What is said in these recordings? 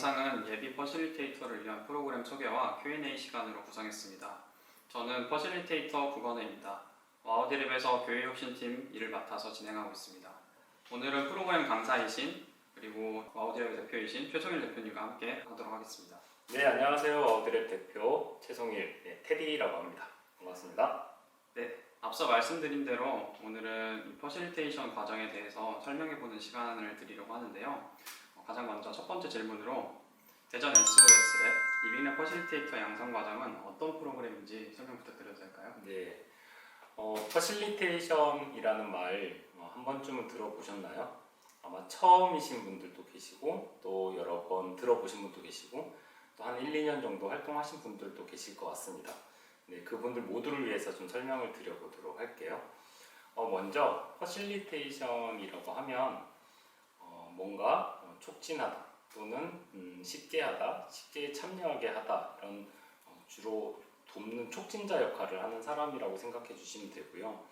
영상은 예비 퍼실리테이터를 위한 프로그램 소개와 Q&A 시간으로 구성했습니다. 저는 퍼실리테이터 구건혜입니다. 와우드립에서 교육혁신팀 일을 맡아서 진행하고 있습니다. 오늘은 프로그램 강사이신 그리고 와우드립 대표이신 최성일 대표님과 함께 하도록 하겠습니다. 네, 안녕하세요. 와우드립 대표 최성일, 테디라고 합니다. 반갑습니다. 네, 앞서 말씀드린 대로 오늘은 이 퍼실리테이션 과정에 대해서 설명해보는 시간을 드리려고 하는데요. 가장 먼저 첫 번째 질문으로 대전 SOS의 이비인후 퍼실리테이터 양성 과정은 어떤 프로그램인지 설명 부탁드려도 될까요? 네, 퍼실리테이션이라는 말 한 번쯤은 들어보셨나요? 아마 처음이신 분들도 계시고 또 여러 번 들어보신 분도 계시고 또 한 1, 2년 정도 활동하신 분들도 계실 것 같습니다. 네, 그분들 모두를 위해서 좀 설명을 드려보도록 할게요. 먼저 퍼실리테이션이라고 하면 뭔가 촉진하다 또는 쉽게 하다, 쉽게 참여하게 하다 이런 주로 돕는 촉진자 역할을 하는 사람이라고 생각해 주시면 되고요.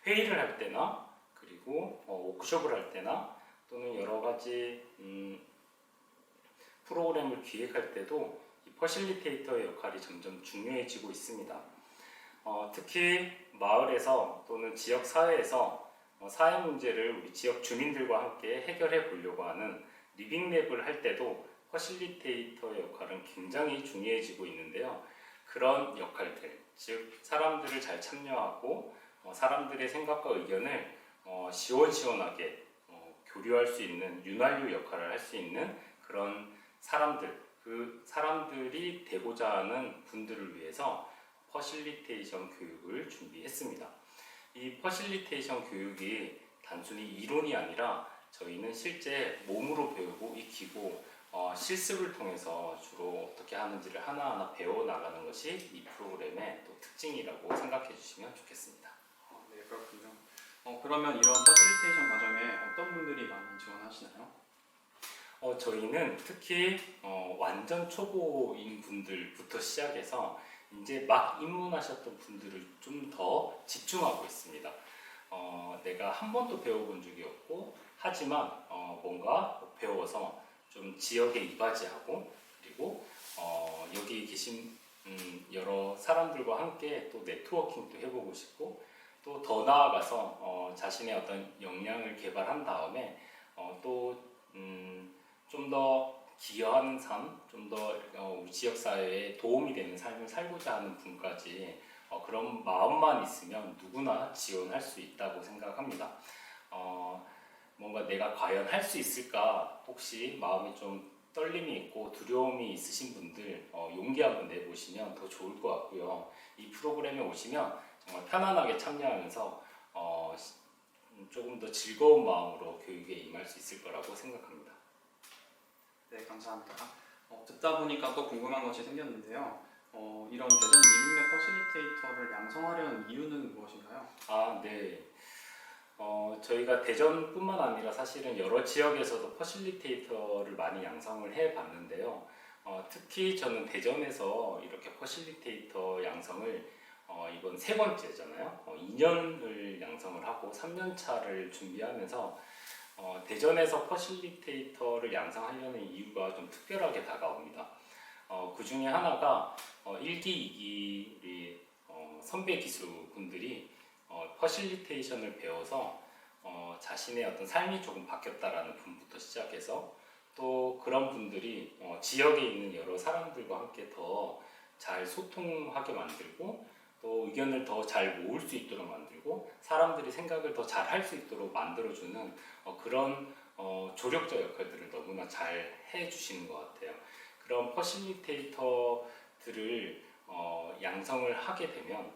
회의를 할 때나 그리고 워크숍을 할 때나 또는 여러 가지 프로그램을 기획할 때도 이 퍼실리테이터의 역할이 점점 중요해지고 있습니다. 특히 마을에서 또는 지역 사회에서 사회 문제를 우리 지역 주민들과 함께 해결해 보려고 하는 리빙랩을 할 때도 퍼실리테이터의 역할은 굉장히 중요해지고 있는데요. 그런 역할들, 즉 사람들을 잘 참여하고 사람들의 생각과 의견을 시원시원하게 교류할 수 있는 윤활유 역할을 할 수 있는 그런 사람들, 그 사람들이 되고자 하는 분들을 위해서 퍼실리테이션 교육을 준비했습니다. 이 퍼실리테이션 교육이 단순히 이론이 아니라 저희는 실제 몸으로 배우고 익히고 실습을 통해서 주로 어떻게 하는지를 하나하나 배워나가는 것이 이 프로그램의 또 특징이라고 생각해 주시면 좋겠습니다. 네, 그렇군요. 그러면 이런 퍼실리테이션 과정에 어떤 분들이 많이 지원하시나요? 저희는 특히 완전 초보인 분들부터 시작해서 이제 막 입문하셨던 분들을 좀 더 집중하고 있습니다. 내가 한 번도 배워본 적이 없고 하지만 뭔가 배워서 좀 지역에 이바지하고 그리고 여기 계신 여러 사람들과 함께 또 네트워킹도 해보고 싶고 또 더 나아가서 자신의 어떤 역량을 개발한 다음에 또 좀 더 기여하는 삶, 좀 더 우리 지역 사회에 도움이 되는 삶을 살고자 하는 분까지 그런 마음만 있으면 누구나 지원할 수 있다고 생각합니다. 뭔가 내가 과연 할 수 있을까 혹시 마음이 좀 떨림이 있고 두려움이 있으신 분들 용기 한번 내보시면 더 좋을 것 같고요. 이 프로그램에 오시면 정말 편안하게 참여하면서 조금 더 즐거운 마음으로 교육에 임할 수 있을 거라고 생각합니다. 네, 감사합니다. 듣다 보니까 또 궁금한 것이 생겼는데요. 이런 대전 리빙랩 퍼실리테이터를 양성하려는 이유는 무엇인가요? 네. 저희가 대전뿐만 아니라 사실은 여러 지역에서도 퍼실리테이터를 많이 양성을 해봤는데요. 특히 저는 대전에서 이렇게 퍼실리테이터 양성을 이번 세 번째잖아요. 2년을 양성을 하고 3년 차를 준비하면서 대전에서 퍼실리테이터를 양성하려는 이유가 좀 특별하게 다가옵니다. 그 중에 하나가 1기, 2기 선배 기수분들이 퍼실리테이션을 배워서 자신의 어떤 삶이 조금 바뀌었다라는 분부터 시작해서 또 그런 분들이 지역에 있는 여러 사람들과 함께 더 잘 소통하게 만들고 또 의견을 더 잘 모을 수 있도록 만들고 사람들이 생각을 더 잘 할 수 있도록 만들어주는 그런 조력자 역할들을 너무나 잘 해주시는 것 같아요. 그런 퍼실리테이터들을 양성을 하게 되면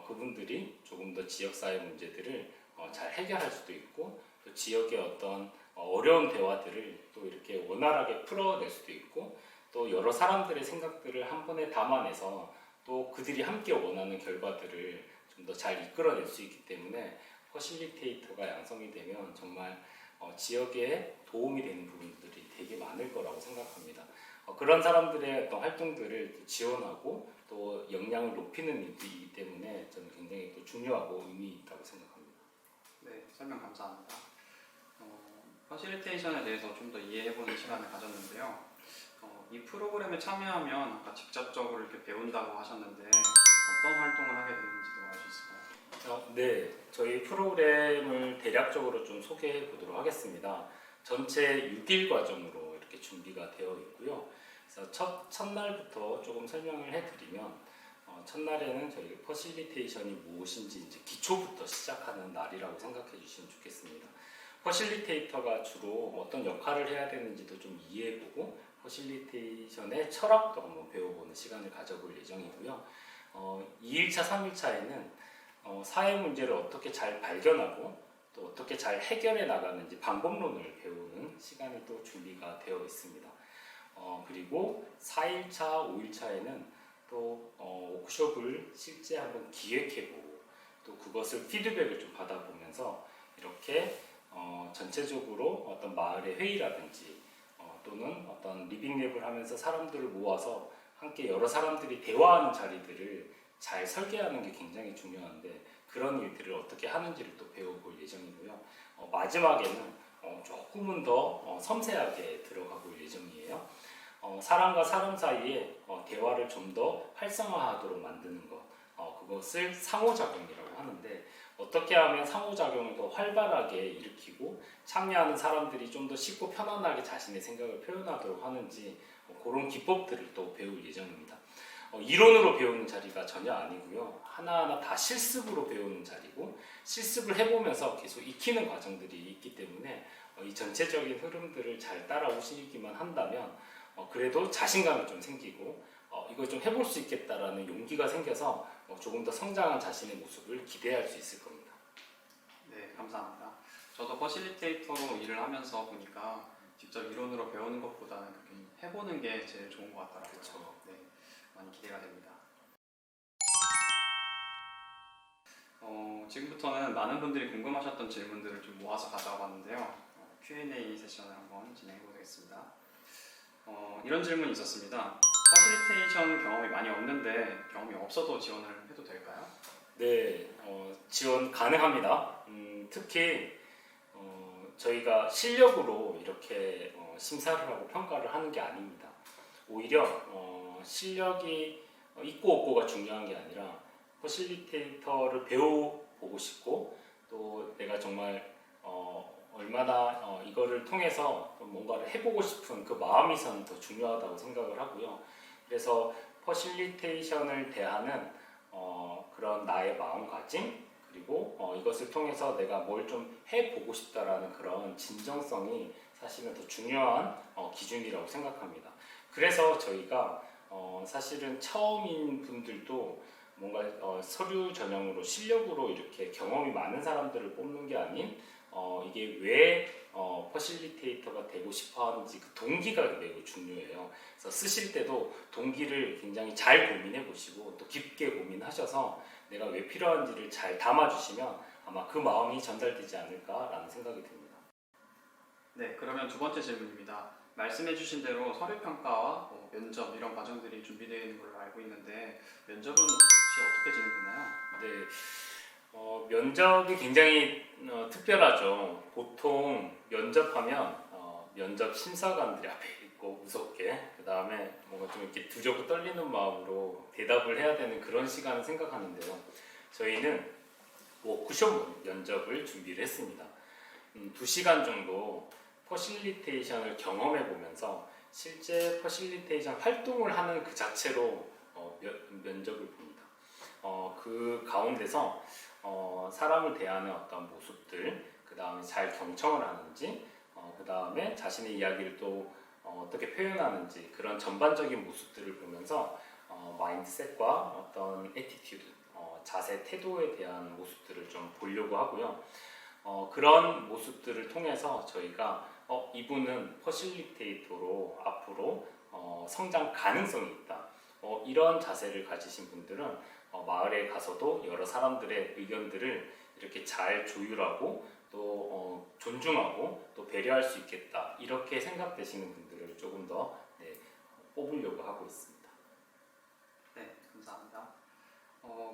그분들이 조금 더 지역사회 문제들을 잘 해결할 수도 있고 또 지역의 어떤 어려운 대화들을 또 이렇게 원활하게 풀어낼 수도 있고 또 여러 사람들의 생각들을 한 번에 담아내서 또 그들이 함께 원하는 결과들을 좀 더 잘 이끌어낼 수 있기 때문에 퍼실리테이터가 양성이 되면 정말 지역에 도움이 되는 부분들이 되게 많을 거라고 생각합니다. 그런 사람들의 어떤 활동들을 지원하고 또 역량을 높이는 일이기 때문에 저는 굉장히 또 중요하고 의미 있다고 생각합니다. 네, 설명 감사합니다. 퍼실리테이션에 대해서 좀 더 이해해보는 시간을 가졌는데요. 이 프로그램에 참여하면 아까 직접적으로 이렇게 배운다고 하셨는데 어떤 활동을 하게 되는지도 알 수 있을까요? 네, 저희 프로그램을 대략적으로 좀 소개해 보도록 하겠습니다. 전체 6일 과정으로 이렇게 준비가 되어 있고요. 그래서 첫날부터 조금 설명을 해드리면 첫날에는 저희 퍼실리테이션이 무엇인지 이제 기초부터 시작하는 날이라고 생각해 주시면 좋겠습니다. 퍼실리테이터가 주로 어떤 역할을 해야 되는지도 좀 이해해보고 퍼실리테이션의 철학도 한번 배워보는 시간을 가져볼 예정이고요. 2일차, 3일차에는 사회 문제를 어떻게 잘 발견하고 또 어떻게 잘 해결해 나가는지 방법론을 배우는 시간이 또 준비가 되어 있습니다. 그리고 4일차, 5일차에는 또 워크숍을 실제 한번 기획해보고 또 그것을 피드백을 좀 받아보면서 이렇게 전체적으로 어떤 마을의 회의라든지 또는 어떤 리빙랩을 하면서 사람들을 모아서 함께 여러 사람들이 대화하는 자리들을 잘 설계하는 게 굉장히 중요한데 그런 일들을 어떻게 하는지를 또 배워볼 예정이고요. 마지막에는 조금은 더 섬세하게 들어가 볼 예정이에요. 사람과 사람 사이에 대화를 좀 더 활성화하도록 만드는 것, 그것을 상호작용이라고 하는데 어떻게 하면 상호작용을 더 활발하게 일으키고 참여하는 사람들이 좀 더 쉽고 편안하게 자신의 생각을 표현하도록 하는지 그런 기법들을 또 배울 예정입니다. 이론으로 배우는 자리가 전혀 아니고요. 하나하나 다 실습으로 배우는 자리고 실습을 해보면서 계속 익히는 과정들이 있기 때문에 이 전체적인 흐름들을 잘 따라오시기만 한다면 그래도 자신감이 좀 생기고 이걸 좀 해볼 수 있겠다라는 용기가 생겨서 조금 더 성장한 자신의 모습을 기대할 수 있을 겁니다. 네, 감사합니다. 저도 퍼실리테이터로 일을 하면서 보니까 직접 이론으로 배우는 것보다는 이렇게 해보는 게 제일 좋은 것 같더라고요. 그렇죠. 네, 많이 기대가 됩니다. 지금부터는 많은 분들이 궁금하셨던 질문들을 좀 모아서 가져와 봤는데요. Q&A 세션을 한번 진행해 보겠습니다. 이런 질문이 있었습니다. 퍼실리테이션 경험이 많이 없는데 경험이 없어도 지원을 해도 될까요? 네, 지원 가능합니다. 특히 저희가 실력으로 이렇게 심사를 하고 평가를 하는 게 아닙니다. 오히려 실력이 있고 없고가 중요한 게 아니라 퍼실리테이터를 배워보고 싶고 또 내가 정말 얼마나 이거를 통해서 뭔가를 해보고 싶은 그 마음이 선 더 중요하다고 생각을 하고요. 그래서 퍼실리테이션을 대하는 그런 나의 마음가짐 그리고 이것을 통해서 내가 뭘 좀 해보고 싶다라는 그런 진정성이 사실은 더 중요한 기준이라고 생각합니다. 그래서 저희가 사실은 처음인 분들도 뭔가 서류 전형으로 실력으로 이렇게 경험이 많은 사람들을 뽑는 게 아닌 이게 왜 퍼실리테이터가 되고 싶어 하는지 그 동기가 매우 중요해요. 그래서 쓰실 때도 동기를 굉장히 잘 고민해 보시고 또 깊게 고민하셔서 내가 왜 필요한지를 잘 담아주시면 아마 그 마음이 전달되지 않을까라는 생각이 듭니다. 네, 그러면 두 번째 질문입니다. 말씀해주신 대로 서류평가와 면접 이런 과정들이 준비되어 있는 걸로 알고 있는데 면접은 혹시 어떻게 진행되나요? 네, 면접이 굉장히 특별하죠. 보통 면접하면 면접 심사관들이 앞에 있고 무섭게 그 다음에 뭔가 좀 이렇게 두렵고 떨리는 마음으로 대답을 해야 되는 그런 시간을 생각하는데요. 저희는 워크숍 면접을 준비를 했습니다. 2시간 정도 퍼실리테이션을 경험해 보면서 실제 퍼실리테이션 활동을 하는 그 자체로 면접을 봅니다. 그 가운데서 사람을 대하는 어떤 모습들, 그 다음에 잘 경청을 하는지, 그 다음에 자신의 이야기를 또 어떻게 표현하는지 그런 전반적인 모습들을 보면서 마인드셋과 어떤 애티튜드, 자세, 태도에 대한 모습들을 좀 보려고 하고요. 그런 모습들을 통해서 저희가 이분은 퍼실리테이터로 앞으로 성장 가능성이 있다. 이런 자세를 가지신 분들은 마을에 가서도 여러 사람들의 의견들을 이렇게 잘 조율하고 또 존중하고 또 배려할 수 있겠다. 이렇게 생각되시는 분들을 조금 더 뽑으려고 하고 있습니다. 네, 감사합니다.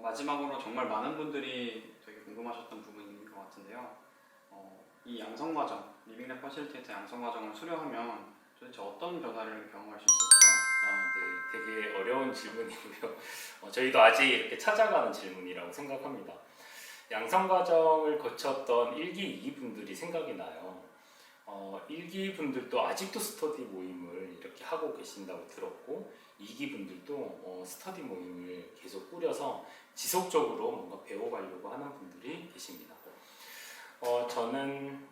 마지막으로 정말 많은 분들이 되게 궁금하셨던 부분인 것 같은데요. 이 양성 과정, 리빙랩 퍼실리테이터 양성 과정을 수료하면 도대체 어떤 변화를 경험할 수 있을까요? 네, 되게 어려운 질문이고요. 저희도 아직 이렇게 찾아가는 질문이라고 생각합니다. 양성 과정을 거쳤던 1기, 2기 분들이 생각이 나요. 1기 분들도 아직도 스터디 모임을 이렇게 하고 계신다고 들었고 2기 분들도 스터디 모임을 계속 꾸려서 지속적으로 뭔가 배워가려고 하는 분들이 계십니다. 저는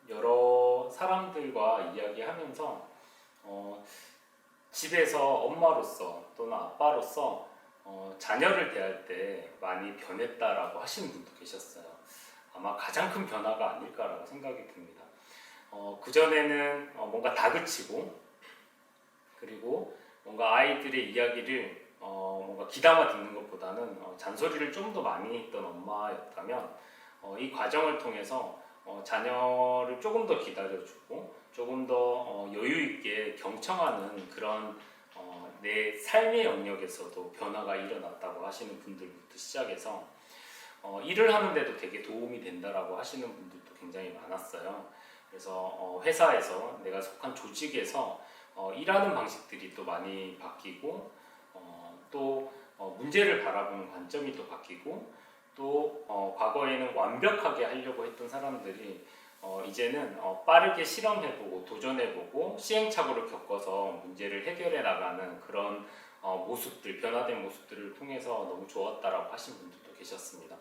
여러 사람들과 이야기하면서 집에서 엄마로서 또는 아빠로서 자녀를 대할 때 많이 변했다라고 하시는 분도 계셨어요. 아마 가장 큰 변화가 아닐까라고 생각이 듭니다. 그전에는 뭔가 다그치고 그리고 뭔가 아이들의 이야기를 뭔가 귀담아 듣는 것보다는 잔소리를 좀 더 많이 했던 엄마였다면 이 과정을 통해서 자녀를 조금 더 기다려주고 조금 더 여유 있게 경청하는 그런 내 삶의 영역에서도 변화가 일어났다고 하시는 분들부터 시작해서 일을 하는데도 되게 도움이 된다라고 하시는 분들도 굉장히 많았어요. 그래서 회사에서 내가 속한 조직에서 일하는 방식들이 또 많이 바뀌고 또 문제를 바라보는 관점이 또 바뀌고 또 과거에는 완벽하게 하려고 했던 사람들이 이제는 빠르게 실험해보고 도전해보고 시행착오를 겪어서 문제를 해결해 나가는 그런 모습들, 변화된 모습들을 통해서 너무 좋았다라고 하신 분들도 계셨습니다.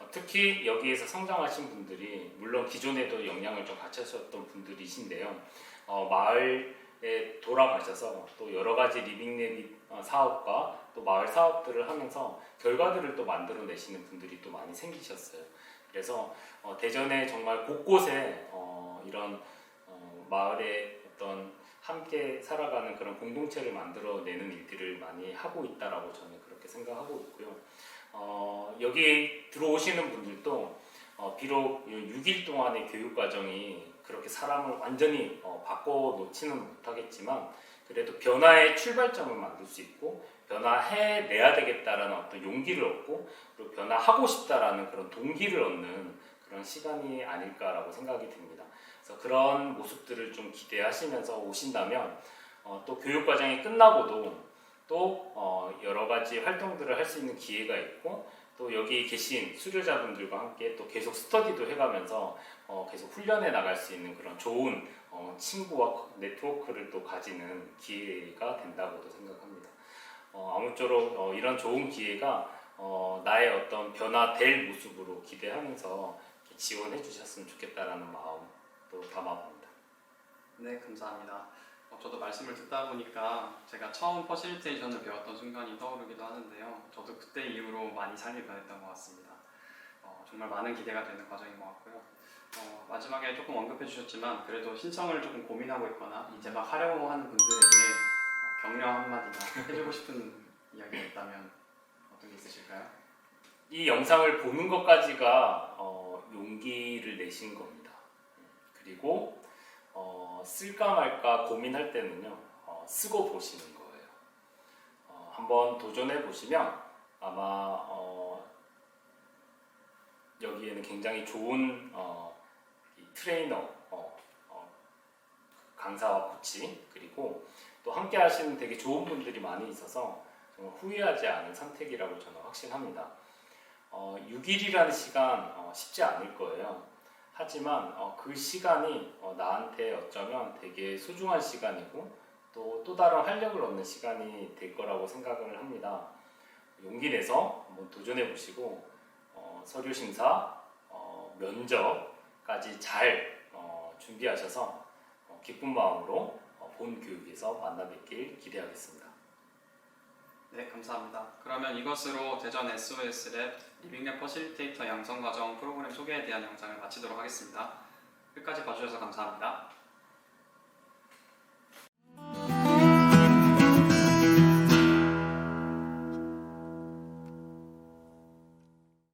특히 여기에서 성장하신 분들이 물론 기존에도 영향을 좀 갖추셨던 분들이신데요. 마을에 돌아가셔서 또 여러 가지 리빙랩 사업과 또 마을 사업들을 하면서 결과들을 또 만들어내시는 분들이 또 많이 생기셨어요. 그래서 대전에 정말 곳곳에 이런 마을의 어떤 함께 살아가는 그런 공동체를 만들어내는 일들을 많이 하고 있다라고 저는 그렇게 생각하고 있고요. 여기 들어오시는 분들도 비록 6일 동안의 교육 과정이 그렇게 사람을 완전히 바꿔놓지는 못하겠지만 그래도 변화의 출발점을 만들 수 있고 변화해내야 되겠다라는 어떤 용기를 얻고 그리고 변화하고 싶다라는 그런 동기를 얻는 그런 시간이 아닐까라고 생각이 듭니다. 그래서 그런 모습들을 좀 기대하시면서 오신다면 또 교육 과정이 끝나고도 또 여러 가지 활동들을 할 수 있는 기회가 있고 또 여기 계신 수료자분들과 함께 또 계속 스터디도 해가면서 계속 훈련해 나갈 수 있는 그런 좋은 친구와 네트워크를 또 가지는 기회가 된다고도 생각합니다. 아무쪼록 이런 좋은 기회가 나의 어떤 변화될 모습으로 기대하면서 지원해 주셨으면 좋겠다라는 마음도 담아봅니다. 네, 감사합니다. 저도 말씀을 듣다 보니까 제가 처음 퍼실리테이션을 배웠던 순간이 떠오르기도 하는데요. 저도 그때 이후로 많이 삶이 변했던 것 같습니다. 정말 많은 기대가 되는 과정인 것 같고요. 마지막에 조금 언급해 주셨지만 그래도 신청을 조금 고민하고 있거나 이제 막 하려고 하는 분들에게 격려 한마디나 해주고 싶은 이야기가 있다면 어떤 게 있으실까요? 이 영상을 보는 것까지가 용기를 내신 겁니다. 그리고 쓸까 말까 고민할 때는요 쓰고 보시는 거예요. 한번 도전해 보시면 아마 여기에는 굉장히 좋은 트레이너, 강사와 코치 그리고 또 함께 하시는 되게 좋은 분들이 많이 있어서 정말 후회하지 않은 선택이라고 저는 확신합니다. 6일이라는 시간 쉽지 않을 거예요. 하지만 그 시간이 나한테 어쩌면 되게 소중한 시간이고 또 다른 활력을 얻는 시간이 될 거라고 생각을 합니다. 용기 내서 한번 도전해 보시고 서류 심사, 면접까지 잘 준비하셔서 기쁜 마음으로 본 교육에서 만나 뵙길 기대하겠습니다. 네, 감사합니다. 그러면 이것으로 대전 SOS랩 리빙랩 퍼실리테이터 양성과정 프로그램 소개에 대한 영상을 마치도록 하겠습니다. 끝까지 봐주셔서 감사합니다.